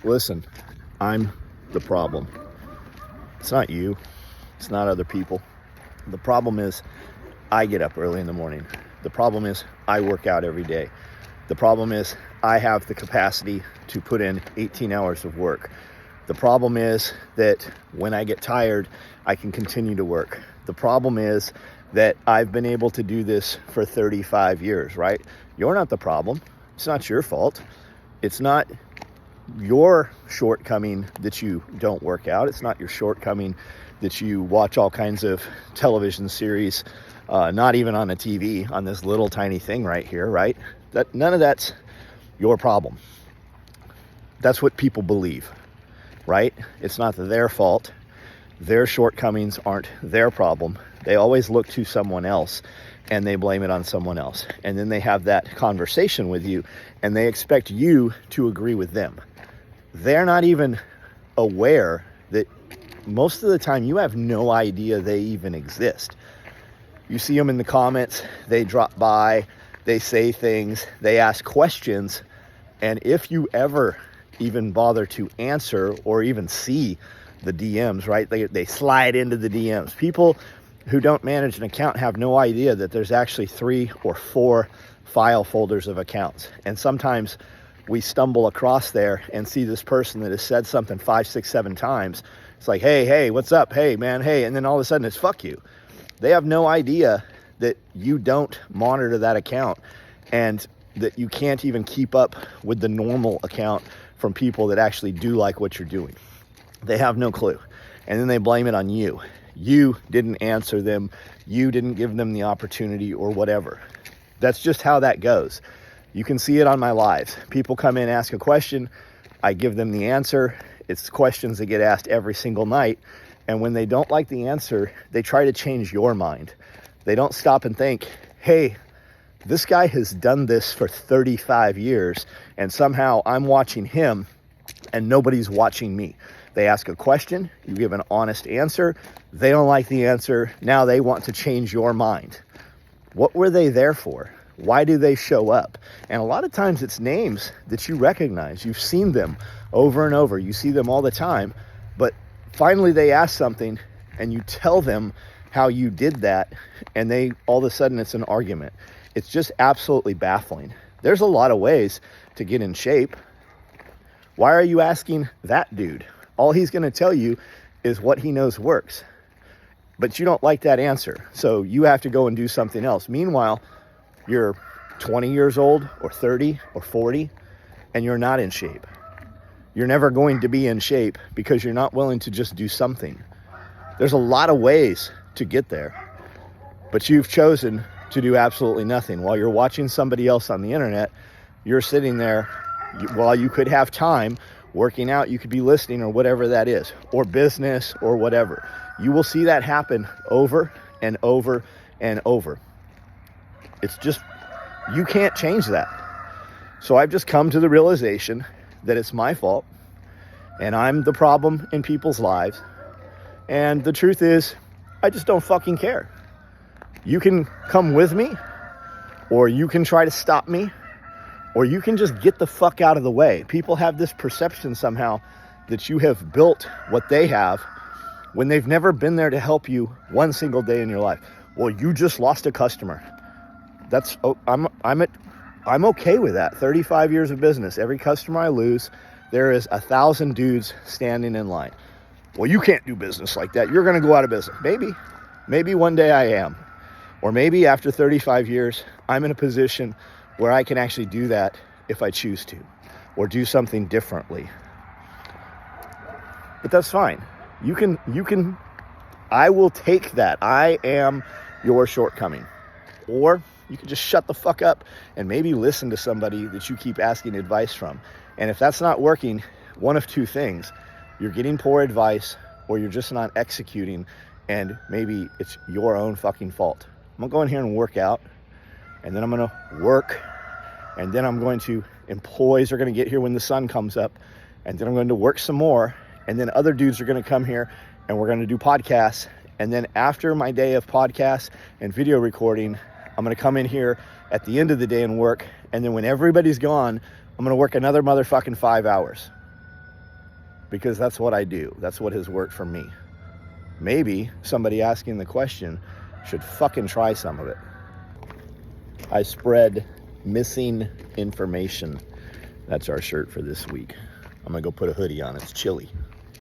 Listen, I'm the problem. It's not you. It's not other people. The problem is I get up early in the morning. The problem is I work out every day. The problem is I have the capacity to put in 18 hours of work. The problem is that when I get tired, I can continue to work. The problem is that I've been able to do this for 35 years, right? You're not the problem. It's not your fault. It's not your shortcoming that you don't work out. It's not your shortcoming that you watch all kinds of television series, not even on a TV, on this little tiny thing right here, right? None of that's your problem. That's what people believe, right? It's not their fault. Their shortcomings aren't their problem. They always look to someone else and they blame it on someone else. And then they have that conversation with you and they expect you to agree with them. They're not even aware that most of the time you have no idea they even exist. You see them in the comments, they drop by, they say things, they ask questions, and if you ever even bother to answer or even see the DMs, right? They slide into the DMs. People who don't manage an account have no idea that there's actually 3 or 4 file folders of accounts. And sometimes we stumble across there and see this person that has said something 5, 6, 7 times. It's like, hey, what's up? Hey, man, hey. And then all of a sudden it's fuck you. They have no idea that you don't monitor that account and that you can't even keep up with the normal account from people that actually do like what you're doing. They have no clue. And then they blame it on you. You didn't answer them. You didn't give them the opportunity or whatever. That's just how that goes. You can see it on my lives. People come in, ask a question. I give them the answer. It's questions that get asked every single night. And when they don't like the answer, they try to change your mind. They don't stop and think, hey, this guy has done this for 35 years and somehow I'm watching him and nobody's watching me. They ask a question, you give an honest answer, they don't like the answer, now they want to change your mind. What were they there for? Why do they show up? And a lot of times it's names that you recognize. You've seen them over and over. You see them all the time, but finally they ask something and you tell them how you did that and they all of a sudden it's an argument. It's just absolutely baffling. There's a lot of ways to get in shape. Why are you asking that dude? All he's going to tell you is what he knows works. But you don't like that answer. So you have to go and do something else. Meanwhile, you're 20 years old or 30 or 40 and you're not in shape. You're never going to be in shape because you're not willing to just do something. There's a lot of ways to get there, but you've chosen to do absolutely nothing. While you're watching somebody else on the internet, you're sitting there while you could have time working out, you could be listening or whatever that is, or business or whatever. You will see that happen over and over and over. It's just, you can't change that. So I've just come to the realization that it's my fault and I'm the problem in people's lives. And the truth is, I just don't fucking care. You can come with me, or you can try to stop me, or you can just get the fuck out of the way. People have this perception somehow that you have built what they have when they've never been there to help you one single day in your life. Well, you just lost a customer. I'm okay with that. 35 years of business. Every customer I lose, there is 1,000 dudes standing in line. Well, you can't do business like that. You're going to go out of business. Maybe one day I am. Or maybe after 35 years, I'm in a position where I can actually do that if I choose to, or do something differently. But that's fine. I will take that. I am your shortcoming. Or you can just shut the fuck up and maybe listen to somebody that you keep asking advice from. And if that's not working, one of two things: you're getting poor advice, or you're just not executing, and maybe it's your own fucking fault. I'm gonna go in here and work out, and then I'm gonna work, and then employees are gonna get here when the sun comes up, and then I'm going to work some more, and then other dudes are gonna come here and we're gonna do podcasts. And then after my day of podcasts and video recording, I'm gonna come in here at the end of the day and work. And then when everybody's gone, I'm gonna work another motherfucking 5 hours. because that's what I do. That's what has worked for me. Maybe somebody asking the question should fucking try some of it. I spread missing information. That's our shirt for this week. I'm gonna go put a hoodie on. It's chilly.